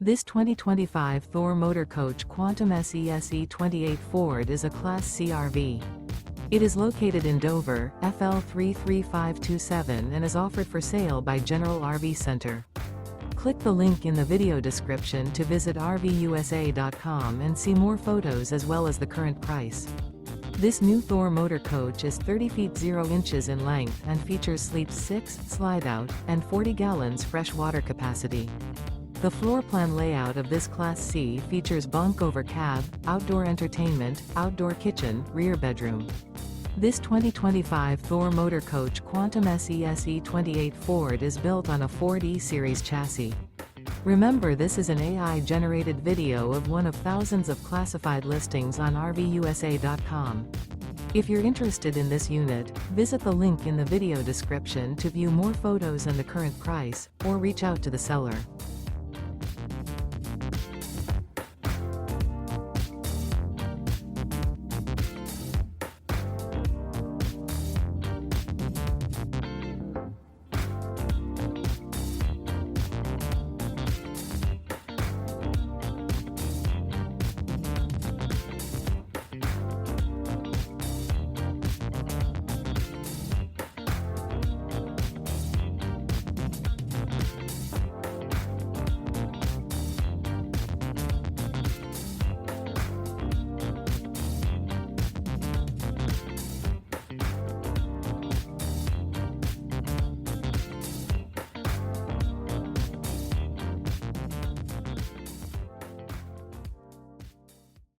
This 2025 Thor Motor Coach Quantum SE-SE28 Ford is a Class C RV. It is located in Dover, FL 33527 and is offered for sale by General RV Center. Click the link in the video description to visit RVUSA.com and see more photos as well as the current price. This new Thor Motor Coach is 30 feet 0 inches in length and features sleep 6, slide-out, and 40 gallons fresh water capacity. The floor plan layout of this Class C features bunk over cab, outdoor entertainment, outdoor kitchen, rear bedroom. This 2025 Thor Motor Coach Quantum SE-SE28 Ford is built on a Ford E-Series chassis. Remember, this is an AI-generated video of one of thousands of classified listings on RVUSA.com. If you're interested in this unit, visit the link in the video description to view more photos and the current price, or reach out to the seller.